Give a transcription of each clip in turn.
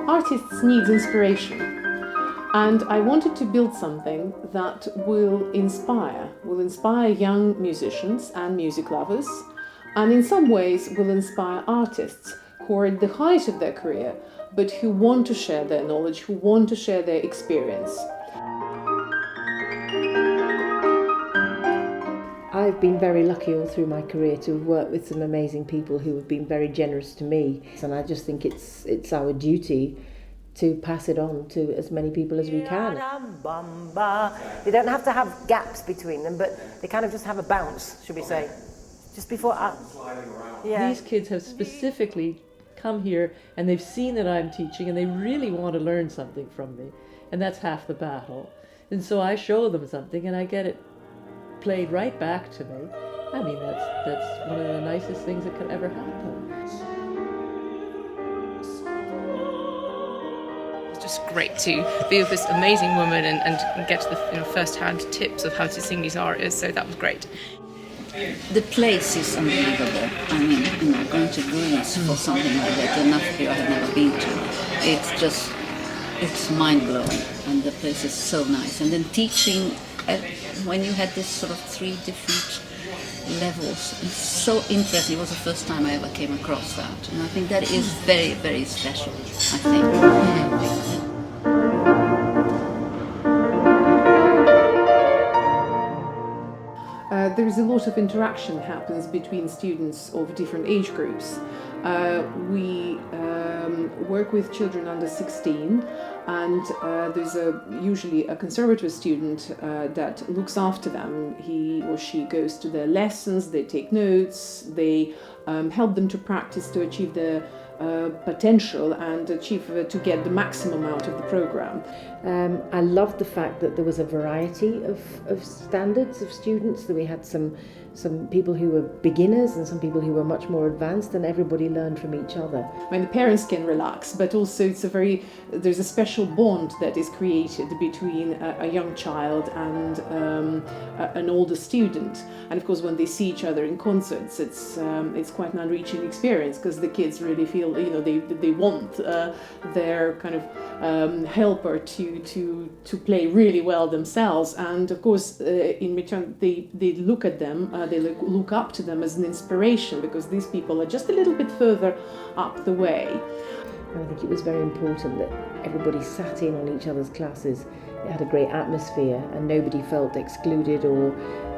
Artists need inspiration, and I wanted to build something that will inspire young musicians and music lovers, and in some ways will inspire artists who are at the height of their career, but who want to share their knowledge, who want to share their experience. I've been very lucky all through my career to have worked with some amazing people who have been very generous to me, and I just think it's our duty to pass it on to as many people as we can. They don't have to have gaps between them, but they kind of just have a bounce, should we say, just before. Yeah. These kids have specifically come here and they've seen that I'm teaching and they really want to learn something from me, and that's half the battle. And so I show them something and I get it played right back to me. I mean, that's one of the nicest things that could ever happen. It's just great to be with this amazing woman and get the first-hand tips of how to sing these arias, so that was great. The place is unbelievable. I mean, going to Greece for something like that, enough here I have never been to. It's mind-blowing, and the place is so nice. And then teaching, when you had this sort of 3 different levels, it's so interesting. It was the first time I ever came across that, and I think that is very, very special, I think. There is a lot of interaction happens between students of different age groups. We work with children under 16, and there's usually a conservative student that looks after them. He or she goes to their lessons, they take notes, they help them to practice to achieve their potential and to get the maximum out of the program. I loved the fact that there was a variety of standards of students, that we had some people who were beginners and some people who were much more advanced, and everybody learned from each other. I mean, the parents can relax, but also there's a special bond that is created between a young child and an older student. And of course, when they see each other in concerts, it's quite an unreaching experience, because the kids really feel, they want their kind of helper to play really well themselves. And of course, in return, they look at them. They look up to them as an inspiration, because these people are just a little bit further up the way. I think it was very important that everybody sat in on each other's classes. It had a great atmosphere and nobody felt excluded or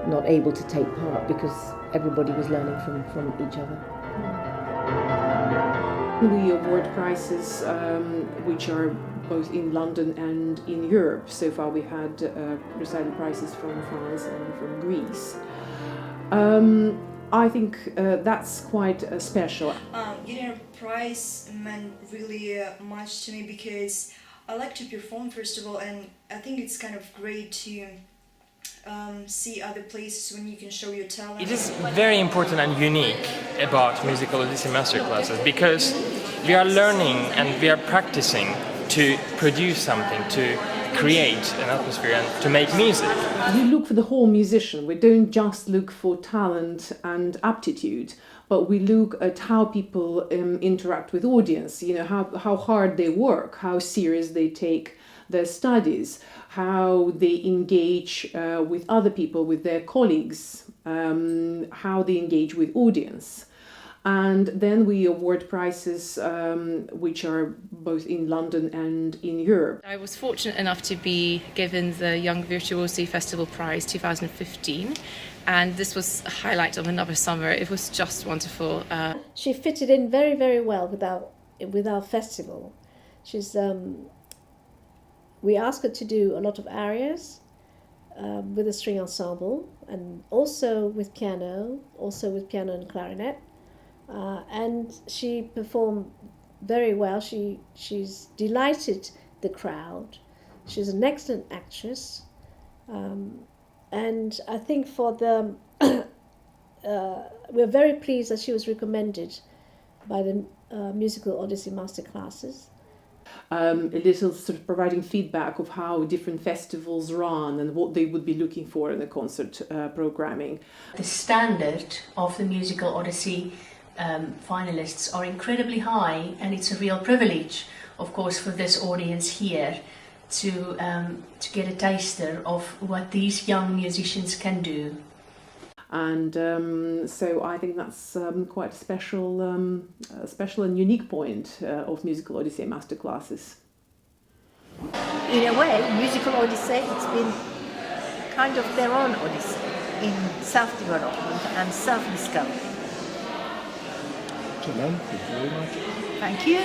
not able to take part, because everybody was learning from each other. We award prizes which are both in London and in Europe. So far we had recital prizes from France and from Greece. I think that's quite special. Getting a prize meant really much to me, because I like to perform, first of all, and I think it's kind of great to see other places when you can show your talent. It is very important and unique about Musical Odyssey Masterclasses, because we are learning and we are practicing to produce something, to create an atmosphere and to make music. We look for the whole musician. We don't just look for talent and aptitude, but we look at how people interact with audience, how hard they work, how serious they take their studies, how they engage with other people, with their colleagues, how they engage with audience. And then we award prizes which are both in London and in Europe. I was fortunate enough to be given the Young Virtuosi Festival Prize 2015, and this was a highlight of another summer. It was just wonderful. She fitted in very, very well with our festival. We asked her to do a lot of arias with a string ensemble, and also with piano and clarinet. And she performed very well. She's delighted the crowd. She's an excellent actress, and I think we're very pleased that she was recommended by the Musical Odyssey Masterclasses. A little sort of providing feedback of how different festivals run and what they would be looking for in the concert programming. The standard of the Musical Odyssey finalists are incredibly high, and it's a real privilege of course, for this audience here to get a taster of what these young musicians can do. And so I think that's quite a special and unique point of Musical Odyssey masterclasses. In a way, Musical Odyssey, it's been kind of their own odyssey in self-development and self-discovery. Thank you very much. Thank you.